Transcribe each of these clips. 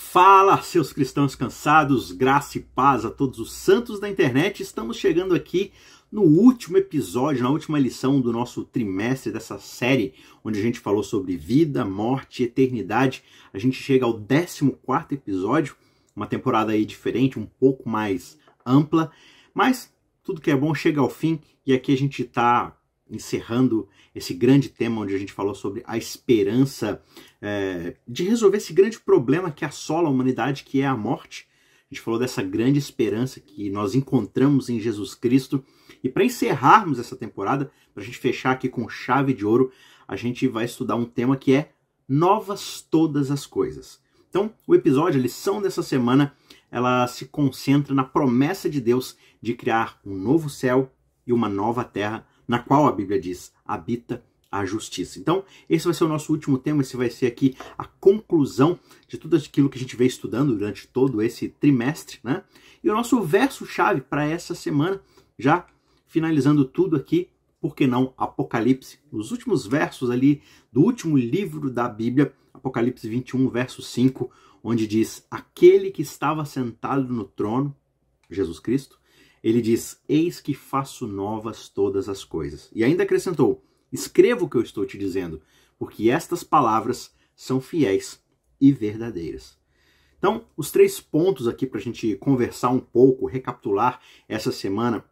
Fala, seus cristãos cansados, graça e paz a todos os santos da internet. Estamos chegando aqui no último episódio, na última lição do nosso trimestre dessa série, onde a gente falou sobre vida, morte e eternidade. A gente chega ao 14º episódio, uma temporada aí diferente, um pouco mais ampla, mas tudo que é bom chega ao fim e aqui a gente está encerrando esse grande tema onde a gente falou sobre a esperança de resolver esse grande problema que assola a humanidade, que é a morte. A gente falou dessa grande esperança que nós encontramos em Jesus Cristo. E para encerrarmos essa temporada, para a gente fechar aqui com chave de ouro, a gente vai estudar um tema que é novas todas as coisas. Então, o episódio, a lição dessa semana, ela se concentra na promessa de Deus de criar um novo céu e uma nova terra, na qual a Bíblia diz, habita a justiça. Então, esse vai ser o nosso último tema, esse vai ser aqui a conclusão de tudo aquilo que a gente veio estudando durante todo esse trimestre, né? E o nosso verso-chave para essa semana, já finalizando tudo aqui, por que não Apocalipse? Os últimos versos ali do último livro da Bíblia, Apocalipse 21, verso 5, onde diz, aquele que estava sentado no trono, Jesus Cristo, ele diz, eis que faço novas todas as coisas. E ainda acrescentou, escreva o que eu estou te dizendo, porque estas palavras são fiéis e verdadeiras. Então, os 3 pontos aqui para a gente conversar um pouco, recapitular essa semana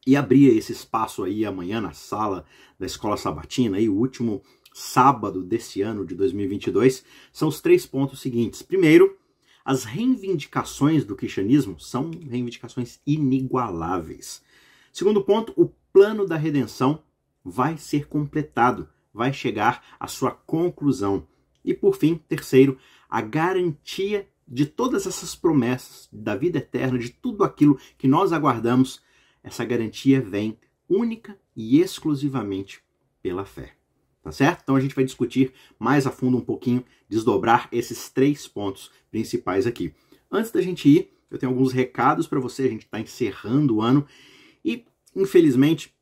e abrir esse espaço aí amanhã na sala da Escola Sabatina, aí, o último sábado desse ano de 2022, são os 3 pontos seguintes. Primeiro, as reivindicações do cristianismo são reivindicações inigualáveis. Segundo ponto, o plano da redenção vai ser completado, vai chegar à sua conclusão. E por fim, terceiro, a garantia de todas essas promessas, da vida eterna, de tudo aquilo que nós aguardamos, essa garantia vem única e exclusivamente pela fé. Tá certo? Então a gente vai discutir mais a fundo um pouquinho, desdobrar esses 3 pontos principais aqui. Antes da gente ir, eu tenho alguns recados para você, a gente está encerrando o ano e, infelizmente,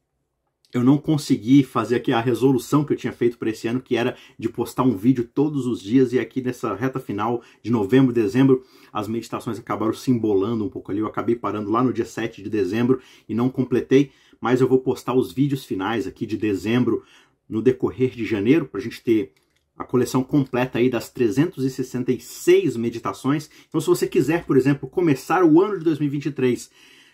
eu não consegui fazer aqui a resolução que eu tinha feito para esse ano, que era de postar um vídeo todos os dias, e aqui nessa reta final de novembro, dezembro, as meditações acabaram se embolando um pouco ali, eu acabei parando lá no dia 7 de dezembro e não completei, mas eu vou postar os vídeos finais aqui de dezembro no decorrer de janeiro, para a gente ter a coleção completa aí das 366 meditações. Então, se você quiser, por exemplo, começar o ano de 2023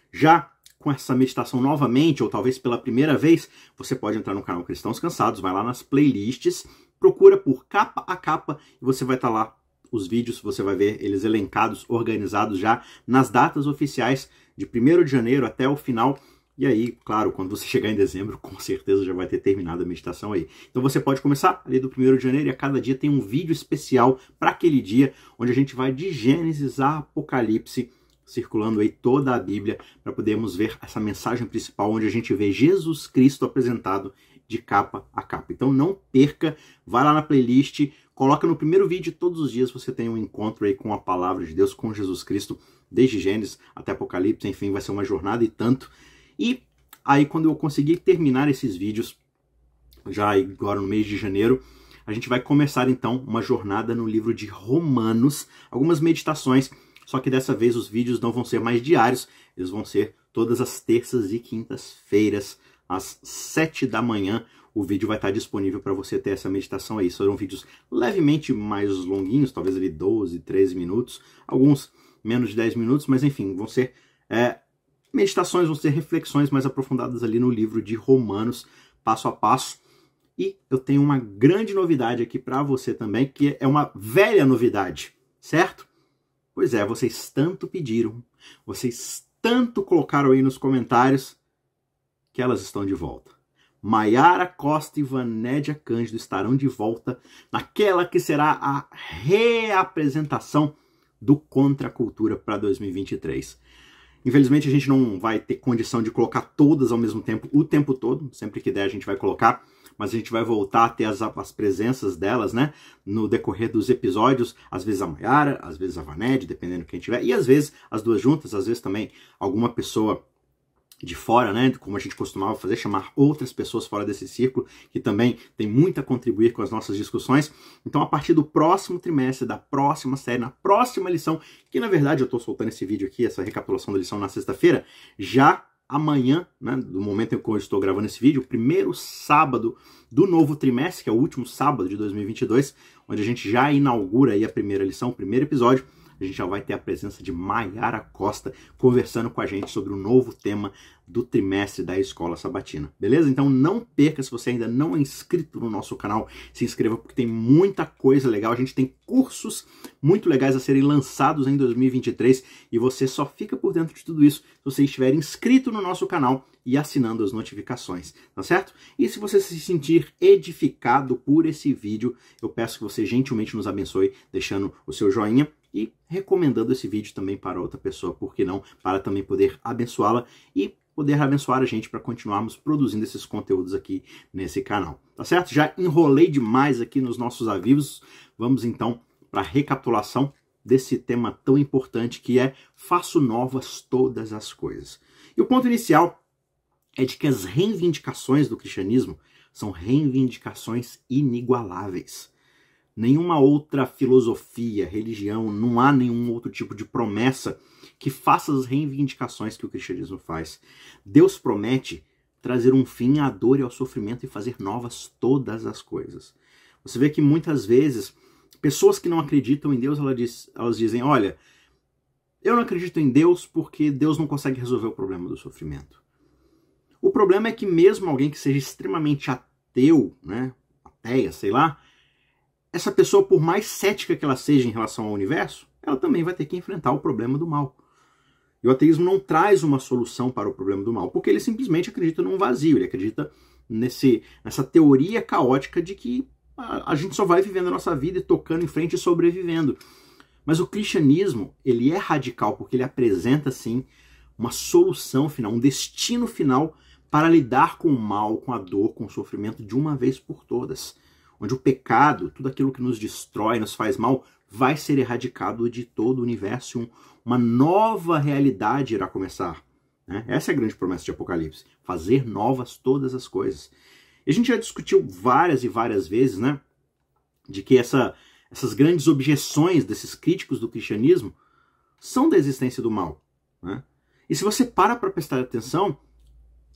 já com essa meditação novamente, ou talvez pela primeira vez, você pode entrar no canal Cristãos Cansados, vai lá nas playlists, procura por capa a capa e você vai estar lá os vídeos, você vai ver eles elencados, organizados já nas datas oficiais de 1º de janeiro até o final. E aí, claro, quando você chegar em dezembro, com certeza já vai ter terminado a meditação aí. Então você pode começar ali do 1º de janeiro e a cada dia tem um vídeo especial para aquele dia, onde a gente vai de Gênesis a Apocalipse, circulando aí toda a Bíblia, para podermos ver essa mensagem principal, onde a gente vê Jesus Cristo apresentado de capa a capa. Então não perca, vai lá na playlist, coloca no primeiro vídeo, todos os dias você tem um encontro aí com a palavra de Deus, com Jesus Cristo, desde Gênesis até Apocalipse, enfim, vai ser uma jornada e tanto. E aí, quando eu conseguir terminar esses vídeos, já agora no mês de janeiro, a gente vai começar então uma jornada no livro de Romanos, algumas meditações, só que dessa vez os vídeos não vão ser mais diários, eles vão ser todas as terças e quintas-feiras, às 7 da manhã, o vídeo vai estar disponível para você ter essa meditação aí. Serão vídeos levemente mais longuinhos, talvez ali 12, 13 minutos, alguns menos de 10 minutos, mas enfim, vão ser meditações, vão ser reflexões mais aprofundadas ali no livro de Romanos, passo a passo. E eu tenho uma grande novidade aqui para você também, que é uma velha novidade, certo? Pois é, vocês tanto pediram, vocês tanto colocaram aí nos comentários que elas estão de volta. Maiara Costa e Vanédia Cândido estarão de volta naquela que será a reapresentação do Contra a Cultura para 2023. Infelizmente a gente não vai ter condição de colocar todas ao mesmo tempo, o tempo todo, sempre que der a gente vai colocar, mas a gente vai voltar a ter as presenças delas, né, no decorrer dos episódios, às vezes a Maiara, às vezes a Vanédia, dependendo de quem tiver, e às vezes as duas juntas, às vezes também alguma pessoa de fora, né, como a gente costumava fazer, chamar outras pessoas fora desse círculo, que também tem muito a contribuir com as nossas discussões. Então, a partir do próximo trimestre, da próxima série, na próxima lição, que na verdade eu estou soltando esse vídeo aqui, essa recapitulação da lição na sexta-feira, já amanhã, né, do momento em que eu estou gravando esse vídeo, o primeiro sábado do novo trimestre, que é o último sábado de 2022, onde a gente já inaugura aí a primeira lição, o primeiro episódio, a gente já vai ter a presença de Maiara Costa conversando com a gente sobre o novo tema do trimestre da Escola Sabatina. Beleza? Então não perca, se você ainda não é inscrito no nosso canal, se inscreva porque tem muita coisa legal. A gente tem cursos muito legais a serem lançados em 2023 e você só fica por dentro de tudo isso se você estiver inscrito no nosso canal e assinando as notificações, tá certo? E se você se sentir edificado por esse vídeo, eu peço que você gentilmente nos abençoe deixando o seu joinha e recomendando esse vídeo também para outra pessoa, por que não, para também poder abençoá-la e poder abençoar a gente para continuarmos produzindo esses conteúdos aqui nesse canal, tá certo? Já enrolei demais aqui nos nossos avisos, vamos então para a recapitulação desse tema tão importante que é faço novas todas as coisas. E o ponto inicial é de que as reivindicações do cristianismo são reivindicações inigualáveis. Nenhuma outra filosofia, religião, não há nenhum outro tipo de promessa que faça as reivindicações que o cristianismo faz. Deus promete trazer um fim à dor e ao sofrimento e fazer novas todas as coisas. Você vê que muitas vezes pessoas que não acreditam em Deus, elas dizem, olha, eu não acredito em Deus porque Deus não consegue resolver o problema do sofrimento. O problema é que mesmo alguém que seja extremamente ateu, né, ateia, sei lá, essa pessoa, por mais cética que ela seja em relação ao universo, ela também vai ter que enfrentar o problema do mal. E o ateísmo não traz uma solução para o problema do mal, porque ele simplesmente acredita num vazio, ele acredita nessa teoria caótica de que a gente só vai vivendo a nossa vida e tocando em frente e sobrevivendo. Mas o cristianismo, ele é radical, porque ele apresenta, sim, uma solução final, um destino final para lidar com o mal, com a dor, com o sofrimento de uma vez por todas. Onde o pecado, tudo aquilo que nos destrói, nos faz mal, vai ser erradicado de todo o universo. Uma nova realidade irá começar. Né? Essa é a grande promessa de Apocalipse. Fazer novas todas as coisas. E a gente já discutiu várias e várias vezes, né, de que essas grandes objeções desses críticos do cristianismo são da existência do mal. Né? E se você para prestar atenção,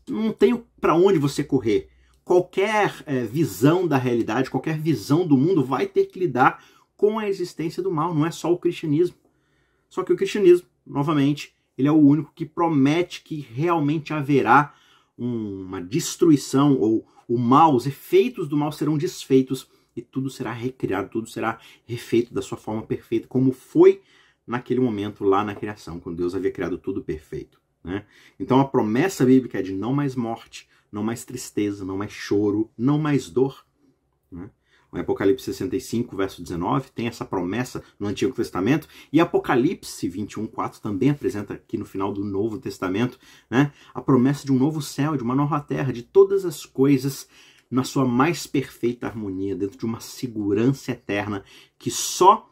não tem para onde você correr. Qualquer visão da realidade, qualquer visão do mundo vai ter que lidar com a existência do mal, não é só o cristianismo. Só que o cristianismo, novamente, ele é o único que promete que realmente haverá uma destruição, ou o mal, os efeitos do mal serão desfeitos e tudo será recriado, tudo será refeito da sua forma perfeita, como foi naquele momento lá na criação, quando Deus havia criado tudo perfeito. Né? Então a promessa bíblica é de não mais morte, não mais tristeza, não mais choro, não mais dor. Né? O Apocalipse 65, verso 19, tem essa promessa no Antigo Testamento, e Apocalipse 21, 4 também apresenta aqui no final do Novo Testamento, né, a promessa de um novo céu, de uma nova terra, de todas as coisas na sua mais perfeita harmonia, dentro de uma segurança eterna, que só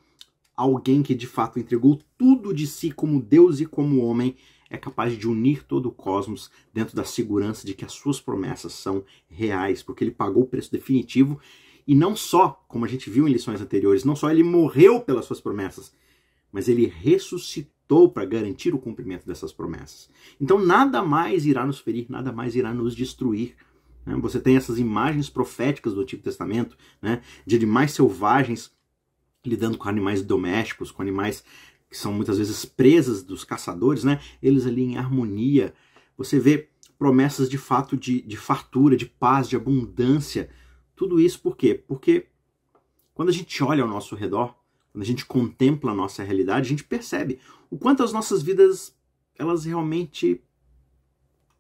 alguém que de fato entregou tudo de si como Deus e como homem é capaz de unir todo o cosmos dentro da segurança de que as suas promessas são reais, porque ele pagou o preço definitivo e não só, como a gente viu em lições anteriores, não só ele morreu pelas suas promessas, mas ele ressuscitou para garantir o cumprimento dessas promessas. Então nada mais irá nos ferir, nada mais irá nos destruir. Né? Você tem essas imagens proféticas do Antigo Testamento, né, de animais selvagens lidando com animais domésticos, com animais que são muitas vezes presas dos caçadores, né? Eles ali em harmonia. Você vê promessas de fato de fartura, de paz, de abundância. Tudo isso por quê? Porque quando a gente olha ao nosso redor, quando a gente contempla a nossa realidade, a gente percebe o quanto as nossas vidas, elas realmente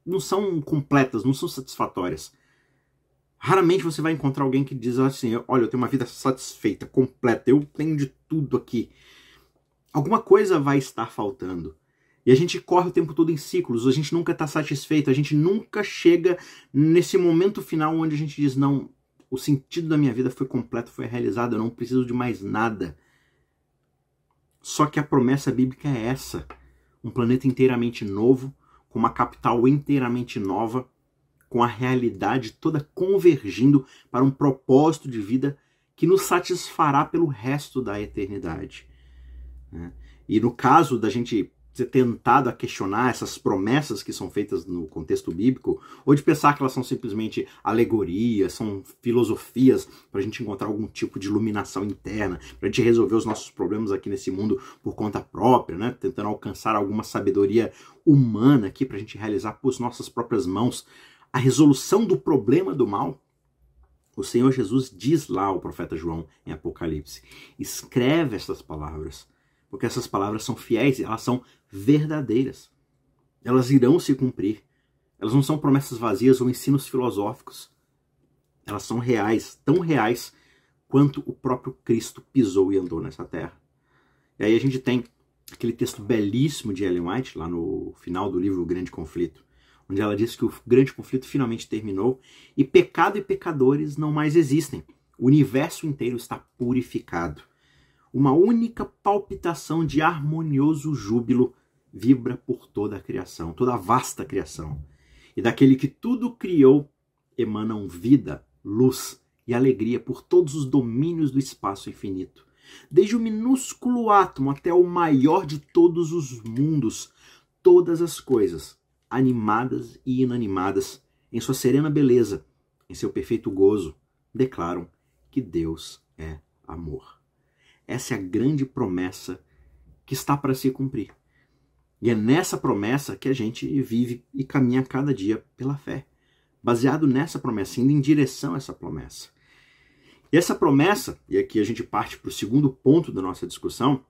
não são completas, não são satisfatórias. Raramente você vai encontrar alguém que diz assim, olha, eu tenho uma vida satisfeita, completa, eu tenho de tudo aqui. Alguma coisa vai estar faltando. E a gente corre o tempo todo em ciclos, a gente nunca está satisfeito, a gente nunca chega nesse momento final onde a gente diz, não, o sentido da minha vida foi completo, foi realizado, eu não preciso de mais nada. Só que a promessa bíblica é essa, um planeta inteiramente novo, com uma capital inteiramente nova, com a realidade toda convergindo para um propósito de vida que nos satisfará pelo resto da eternidade. E no caso da gente ter tentado a questionar essas promessas que são feitas no contexto bíblico, ou de pensar que elas são simplesmente alegorias, são filosofias para a gente encontrar algum tipo de iluminação interna, para a gente resolver os nossos problemas aqui nesse mundo por conta própria, né? Tentando alcançar alguma sabedoria humana aqui para a gente realizar por nossas próprias mãos a resolução do problema do mal. O Senhor Jesus diz lá ao profeta João em Apocalipse: escreve essas palavras, porque essas palavras são fiéis e elas são verdadeiras. Elas irão se cumprir. Elas não são promessas vazias ou ensinos filosóficos. Elas são reais, tão reais quanto o próprio Cristo pisou e andou nessa terra. E aí a gente tem aquele texto belíssimo de Ellen White, lá no final do livro O Grande Conflito, onde ela diz que o grande conflito finalmente terminou e pecado e pecadores não mais existem. O universo inteiro está purificado. Uma única palpitação de harmonioso júbilo vibra por toda a criação, toda a vasta criação. E daquele que tudo criou emanam vida, luz e alegria por todos os domínios do espaço infinito. Desde o minúsculo átomo até o maior de todos os mundos, todas as coisas, animadas e inanimadas, em sua serena beleza, em seu perfeito gozo, declaram que Deus é amor. Essa é a grande promessa que está para se cumprir. E é nessa promessa que a gente vive e caminha cada dia pela fé. Baseado nessa promessa, indo em direção a essa promessa. E essa promessa, e aqui a gente parte para o segundo ponto da nossa discussão,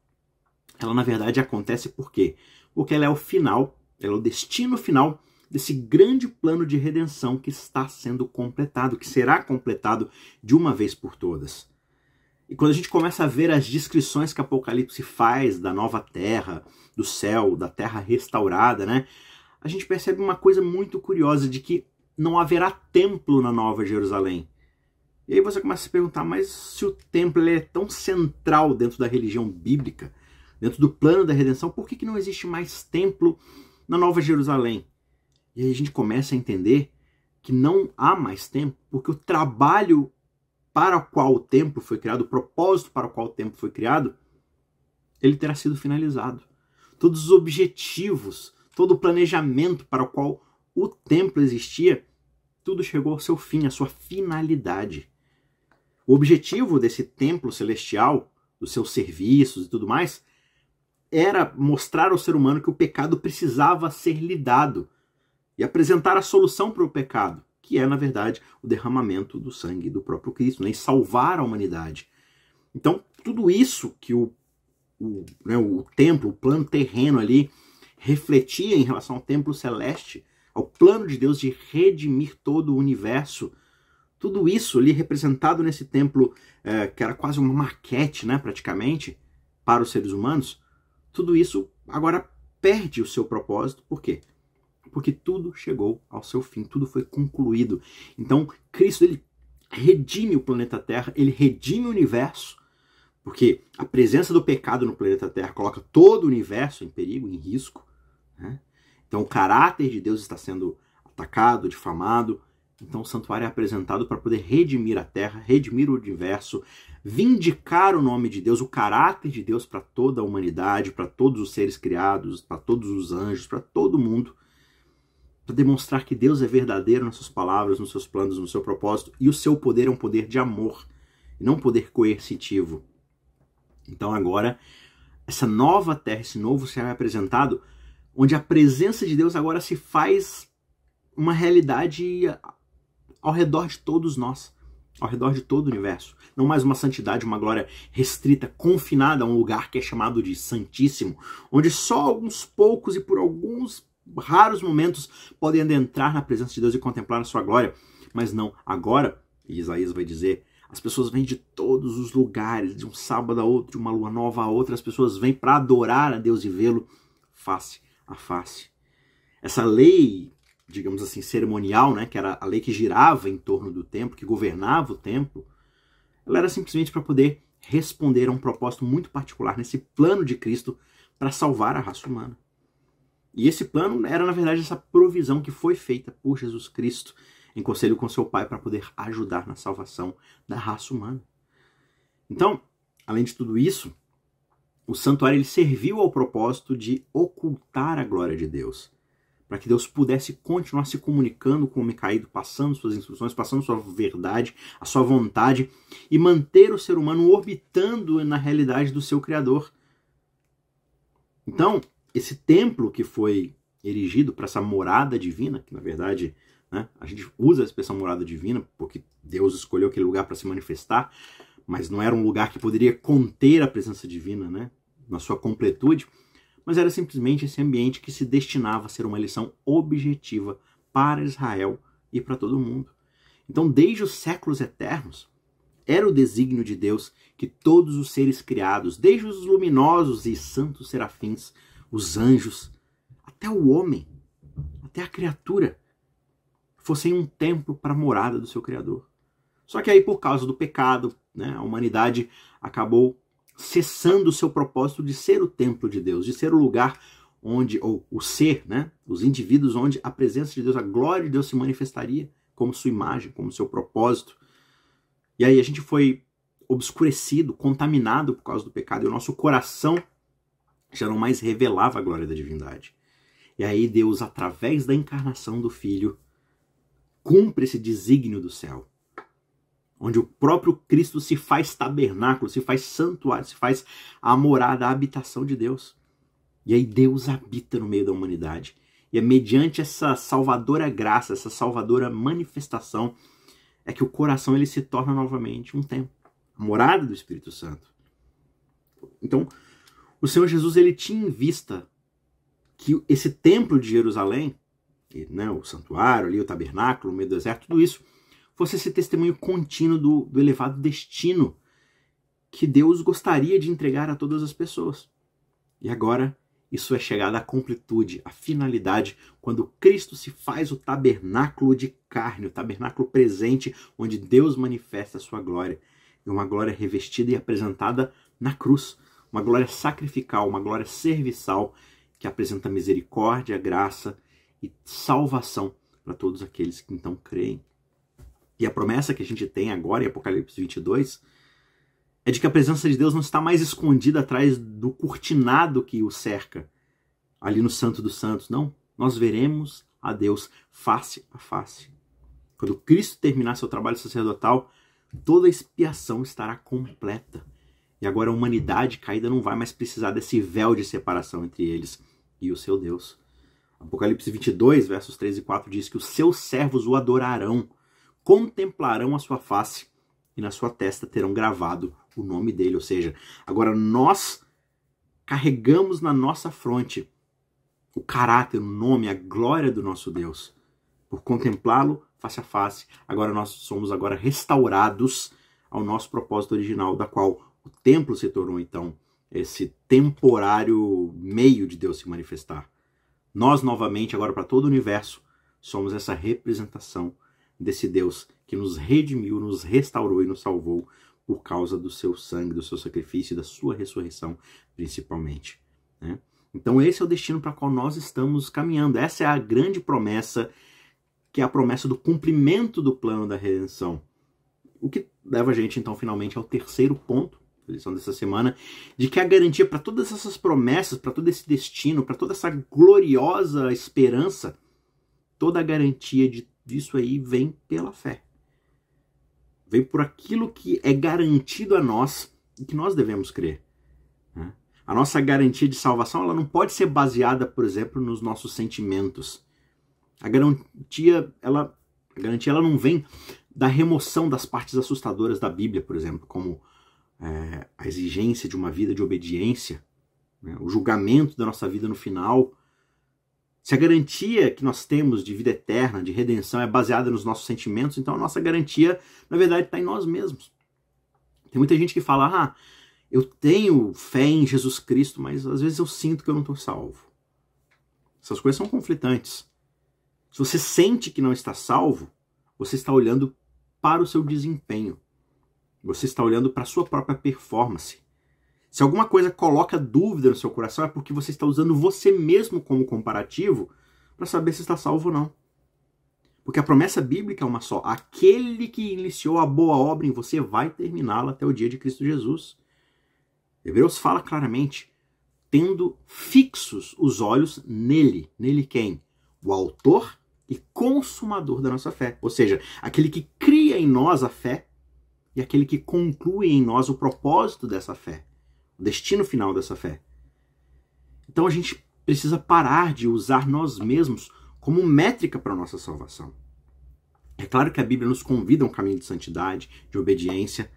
ela na verdade acontece por quê? Porque ela é o final, ela é o destino final desse grande plano de redenção que está sendo completado, que será completado de uma vez por todas. E quando a gente começa a ver as descrições que Apocalipse faz da nova terra, do céu, da terra restaurada, né? A gente percebe uma coisa muito curiosa de que não haverá templo na Nova Jerusalém. E aí você começa a se perguntar, mas se o templo ele é tão central dentro da religião bíblica, dentro do plano da redenção, por que não existe mais templo na Nova Jerusalém? E aí a gente começa a entender que não há mais templo, porque o trabalho para o qual o templo foi criado, o propósito para o qual o templo foi criado, ele terá sido finalizado. Todos os objetivos, todo o planejamento para o qual o templo existia, tudo chegou ao seu fim, à sua finalidade. O objetivo desse templo celestial, dos seus serviços e tudo mais, era mostrar ao ser humano que o pecado precisava ser lidado e apresentar a solução para o pecado, que é, na verdade, o derramamento do sangue do próprio Cristo, né? E salvar a humanidade. Então, tudo isso que o templo, o plano terreno ali, refletia em relação ao templo celeste, ao plano de Deus de redimir todo o universo, tudo isso ali representado nesse templo, que era quase uma maquete, né, praticamente, para os seres humanos, tudo isso agora perde o seu propósito. Por quê? Porque tudo chegou ao seu fim, tudo foi concluído. Então, Cristo, ele redime o planeta Terra, ele redime o universo, porque a presença do pecado no planeta Terra coloca todo o universo em perigo, em risco, né? Então, o caráter de Deus está sendo atacado, difamado. Então, o santuário é apresentado para poder redimir a Terra, redimir o universo, vindicar o nome de Deus, o caráter de Deus para toda a humanidade, para todos os seres criados, para todos os anjos, para todo mundo, para demonstrar que Deus é verdadeiro nas suas palavras, nos seus planos, no seu propósito, e o seu poder é um poder de amor, e não um poder coercitivo. Então agora, essa nova terra, esse novo céu é apresentado, onde a presença de Deus agora se faz uma realidade ao redor de todos nós, ao redor de todo o universo. Não mais uma santidade, uma glória restrita, confinada a um lugar que é chamado de Santíssimo, onde só alguns poucos e por alguns raros momentos podem adentrar na presença de Deus e contemplar a sua glória. Mas não, agora, Isaías vai dizer, as pessoas vêm de todos os lugares, de um sábado a outro, de uma lua nova a outra, as pessoas vêm para adorar a Deus e vê-lo face a face. Essa lei, digamos assim, cerimonial, né, que era a lei que girava em torno do templo, que governava o templo, ela era simplesmente para poder responder a um propósito muito particular nesse plano de Cristo para salvar a raça humana. E esse plano era, na verdade, essa provisão que foi feita por Jesus Cristo em conselho com seu Pai para poder ajudar na salvação da raça humana. Então, além de tudo isso, o santuário ele serviu ao propósito de ocultar a glória de Deus, para que Deus pudesse continuar se comunicando com o homem caído, passando suas instruções, passando sua verdade, a sua vontade, e manter o ser humano orbitando na realidade do seu Criador. Então, esse templo que foi erigido para essa morada divina, que na verdade, né, a gente usa a expressão morada divina porque Deus escolheu aquele lugar para se manifestar, mas não era um lugar que poderia conter a presença divina, né, na sua completude, mas era simplesmente esse ambiente que se destinava a ser uma lição objetiva para Israel e para todo mundo. Então, desde os séculos eternos, era o desígnio de Deus que todos os seres criados, desde os luminosos e santos serafins, os anjos, até o homem, até a criatura, fossem um templo para a morada do seu Criador. Só que aí, por causa do pecado, né, a humanidade acabou cessando o seu propósito de ser o templo de Deus, de ser o lugar onde, ou o ser, né, os indivíduos onde a presença de Deus, a glória de Deus se manifestaria como sua imagem, como seu propósito. E aí a gente foi obscurecido, contaminado por causa do pecado, e o nosso coração já não mais revelava a glória da divindade. E aí Deus, através da encarnação do Filho, cumpre esse desígnio do céu, onde o próprio Cristo se faz tabernáculo, se faz santuário, se faz a morada, a habitação de Deus. E aí Deus habita no meio da humanidade. E é mediante essa salvadora graça, essa salvadora manifestação, é que o coração ele se torna novamente um templo, a morada do Espírito Santo. Então, o Senhor Jesus ele tinha em vista que esse templo de Jerusalém, né, o santuário ali, o tabernáculo, no meio do deserto, tudo isso fosse esse testemunho contínuo do elevado destino que Deus gostaria de entregar a todas as pessoas. E agora isso é chegado à completude, à finalidade, quando Cristo se faz o tabernáculo de carne, o tabernáculo presente, onde Deus manifesta a sua glória. E uma glória revestida e apresentada na cruz. Uma glória sacrificial, uma glória serviçal, que apresenta misericórdia, graça e salvação para todos aqueles que então creem. E a promessa que a gente tem agora em Apocalipse 22 é de que a presença de Deus não está mais escondida atrás do cortinado que o cerca, ali no Santo dos Santos. Não, nós veremos a Deus face a face. Quando Cristo terminar seu trabalho sacerdotal, toda a expiação estará completa. E agora a humanidade caída não vai mais precisar desse véu de separação entre eles e o seu Deus. Apocalipse 22, versos 3 e 4 diz que os seus servos o adorarão, contemplarão a sua face e na sua testa terão gravado o nome dele. Ou seja, agora nós carregamos na nossa fronte o caráter, o nome, a glória do nosso Deus. Por contemplá-lo face a face, agora nós somos agora restaurados ao nosso propósito original, da qual o templo se tornou então esse temporário meio de Deus se manifestar. Nós novamente, agora para todo o universo, somos essa representação desse Deus que nos redimiu, nos restaurou e nos salvou por causa do seu sangue, do seu sacrifício e da sua ressurreição, principalmente, né? Então esse é o destino para o qual nós estamos caminhando. Essa é a grande promessa, que é a promessa do cumprimento do plano da redenção. O que leva a gente, então, finalmente ao terceiro ponto da lição dessa semana, de que a garantia para todas essas promessas, para todo esse destino, para toda essa gloriosa esperança, toda a garantia disso aí vem pela fé. Vem por aquilo que é garantido a nós e que nós devemos crer, né? A nossa garantia de salvação ela não pode ser baseada, por exemplo, nos nossos sentimentos. A garantia ela não vem da remoção das partes assustadoras da Bíblia, por exemplo, como a exigência de uma vida de obediência, né? O julgamento da nossa vida no final. Se a garantia que nós temos de vida eterna, de redenção, é baseada nos nossos sentimentos, então a nossa garantia, na verdade, está em nós mesmos. Tem muita gente que fala, eu tenho fé em Jesus Cristo, mas às vezes eu sinto que eu não estou salvo. Essas coisas são conflitantes. Se você sente que não está salvo, você está olhando para o seu desempenho. Você está olhando para a sua própria performance. Se alguma coisa coloca dúvida no seu coração, é porque você está usando você mesmo como comparativo para saber se está salvo ou não. Porque a promessa bíblica é uma só. Aquele que iniciou a boa obra em você vai terminá-la até o dia de Cristo Jesus. Hebreus fala claramente, tendo fixos os olhos nele. Nele quem? O autor e consumador da nossa fé. Ou seja, aquele que cria em nós a fé e aquele que conclui em nós o propósito dessa fé, o destino final dessa fé. Então a gente precisa parar de usar nós mesmos como métrica para a nossa salvação. É claro que a Bíblia nos convida a um caminho de santidade, de obediência,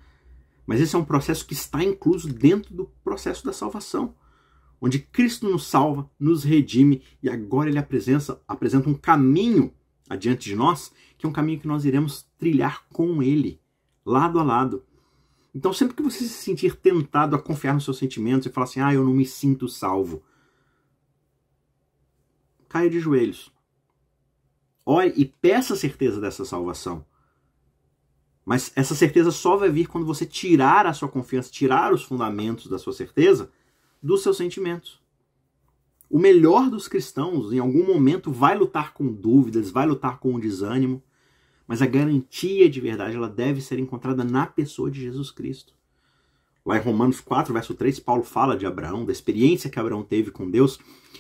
mas esse é um processo que está incluso dentro do processo da salvação, onde Cristo nos salva, nos redime e agora ele apresenta um caminho adiante de nós, que é um caminho que nós iremos trilhar com ele, lado a lado. Então sempre que você se sentir tentado a confiar nos seus sentimentos e falar assim, eu não me sinto salvo, caia de joelhos. Ore e peça a certeza dessa salvação. Mas essa certeza só vai vir quando você tirar a sua confiança, tirar os fundamentos da sua certeza dos seus sentimentos. O melhor dos cristãos, em algum momento, vai lutar com dúvidas, vai lutar com o desânimo, mas a garantia de verdade ela deve ser encontrada na pessoa de Jesus Cristo. Lá em Romanos 4, verso 3, Paulo fala de Abraão, da experiência que Abraão teve com Deus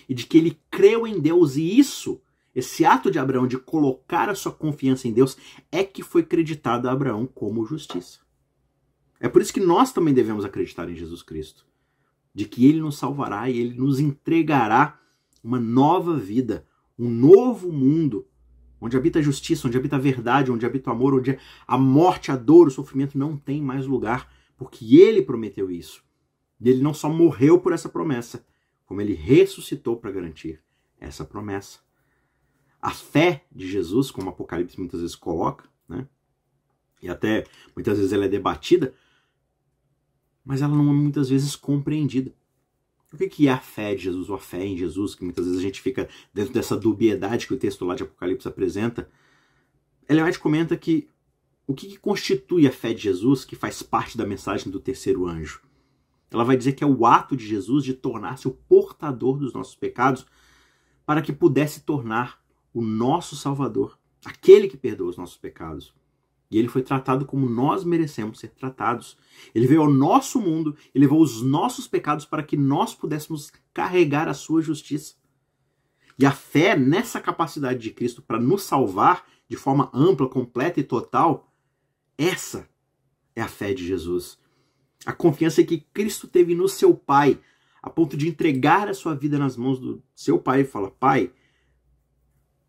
e de que ele creu em Deus, e esse ato de Abraão de colocar a sua confiança em Deus é que foi creditado a Abraão como justiça. É por isso que nós também devemos acreditar em Jesus Cristo, de que ele nos salvará e ele nos entregará uma nova vida, um novo mundo, onde habita a justiça, onde habita a verdade, onde habita o amor, onde a morte, a dor, o sofrimento não tem mais lugar, porque ele prometeu isso. E ele não só morreu por essa promessa, como ele ressuscitou para garantir essa promessa. A fé de Jesus, como o Apocalipse muitas vezes coloca, né? E até muitas vezes ela é debatida, mas ela não é muitas vezes compreendida. O que é a fé de Jesus, ou a fé em Jesus, que muitas vezes a gente fica dentro dessa dubiedade que o texto lá de Apocalipse apresenta? Ellen White comenta que o que constitui a fé de Jesus, que faz parte da mensagem do terceiro anjo? Ela vai dizer que é o ato de Jesus de tornar-se o portador dos nossos pecados para que pudesse tornar o nosso Salvador, aquele que perdoa os nossos pecados. E ele foi tratado como nós merecemos ser tratados. Ele veio ao nosso mundo e levou os nossos pecados para que nós pudéssemos carregar a sua justiça. E a fé nessa capacidade de Cristo para nos salvar de forma ampla, completa e total, essa é a fé de Jesus. A confiança que Cristo teve no seu Pai, a ponto de entregar a sua vida nas mãos do seu Pai e falar, Pai,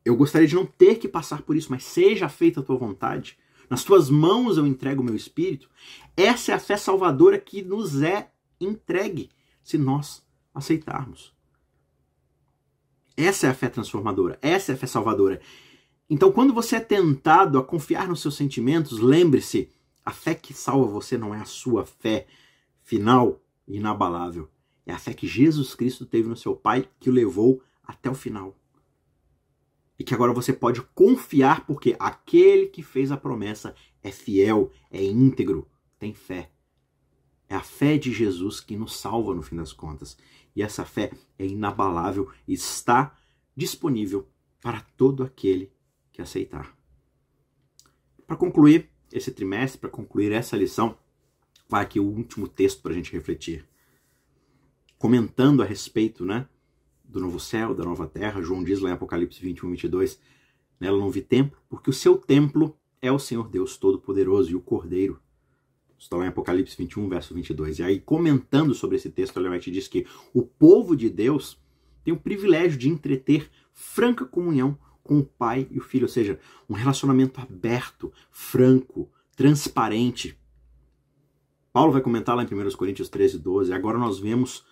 eu gostaria de não ter que passar por isso, mas seja feita a tua vontade. Nas tuas mãos eu entrego o meu espírito. Essa é a fé salvadora que nos é entregue, se nós aceitarmos. Essa é a fé transformadora, essa é a fé salvadora. Então, quando você é tentado a confiar nos seus sentimentos, lembre-se, a fé que salva você não é a sua fé final e inabalável. É a fé que Jesus Cristo teve no seu Pai, que o levou até o final. E que agora você pode confiar porque aquele que fez a promessa é fiel, é íntegro, tem fé. É a fé de Jesus que nos salva no fim das contas. E essa fé é inabalável e está disponível para todo aquele que aceitar. Para concluir esse trimestre, para concluir essa lição, vai aqui o último texto para a gente refletir. Comentando a respeito, do novo céu, da nova terra, João diz lá em Apocalipse 21, 22, nela não vi templo, porque o seu templo é o Senhor Deus Todo-Poderoso e o Cordeiro. Está lá em Apocalipse 21, verso 22. E aí, comentando sobre esse texto, Ellen White diz que o povo de Deus tem o privilégio de entreter franca comunhão com o Pai e o Filho, ou seja, um relacionamento aberto, franco, transparente. Paulo vai comentar lá em 1 Coríntios 13, 12, agora nós vemos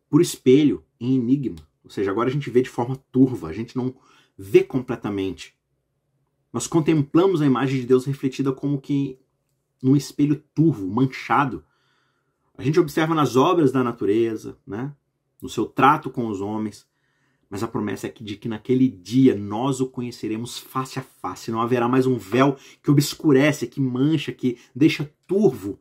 por espelho, em enigma. Ou seja, agora a gente vê de forma turva, a gente não vê completamente. Nós contemplamos a imagem de Deus refletida como que num espelho turvo, manchado. A gente observa nas obras da natureza, no seu trato com os homens, mas a promessa é de que naquele dia nós o conheceremos face a face. Não haverá mais um véu que obscurece, que mancha, que deixa turvo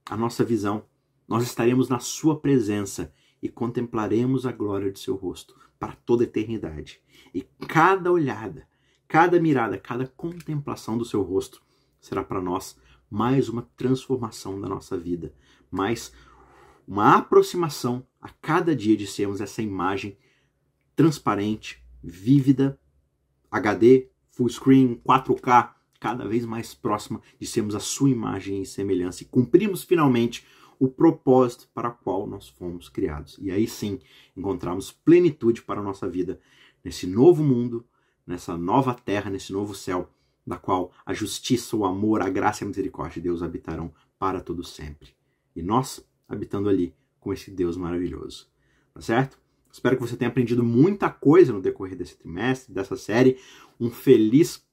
a nossa visão. nós estaremos na sua presença e contemplaremos a glória de seu rosto para toda a eternidade. E cada olhada, cada mirada, cada contemplação do seu rosto será para nós mais uma transformação da nossa vida, mais uma aproximação a cada dia de sermos essa imagem transparente, vívida, HD, full screen, 4K, cada vez mais próxima de sermos a sua imagem e semelhança e cumprimos finalmente o propósito para o qual nós fomos criados. E aí sim, encontrarmos plenitude para a nossa vida nesse novo mundo, nessa nova terra, nesse novo céu, da qual a justiça, o amor, a graça e a misericórdia de Deus habitarão para todo sempre. E nós habitando ali com esse Deus maravilhoso. Tá certo? Espero que você tenha aprendido muita coisa no decorrer desse trimestre, dessa série. Um feliz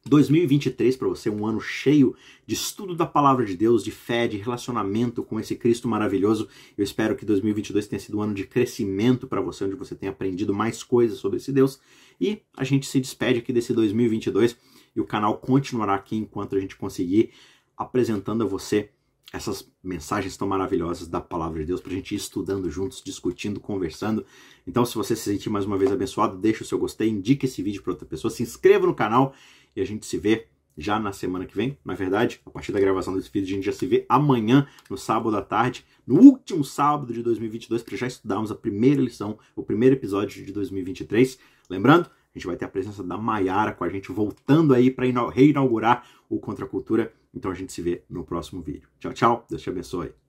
2023 para você, um ano cheio de estudo da palavra de Deus, de fé, de relacionamento com esse Cristo maravilhoso. Eu espero que 2022 tenha sido um ano de crescimento para você, onde você tenha aprendido mais coisas sobre esse Deus. E a gente se despede aqui desse 2022 e o canal continuará aqui enquanto a gente conseguir apresentando a você essas mensagens tão maravilhosas da palavra de Deus para a gente ir estudando juntos, discutindo, conversando. Então, se você se sentir mais uma vez abençoado, deixa o seu gostei, indique esse vídeo para outra pessoa, se inscreva no canal e a gente se vê já na semana que vem. Na verdade, a partir da gravação desse vídeo, a gente já se vê amanhã, no sábado à tarde, no último sábado de 2022, para já estudarmos a primeira lição, o primeiro episódio de 2023. Lembrando, a gente vai ter a presença da Maiara com a gente voltando aí para reinaugurar o Contra a Cultura. Então a gente se vê no próximo vídeo. Tchau, tchau. Deus te abençoe.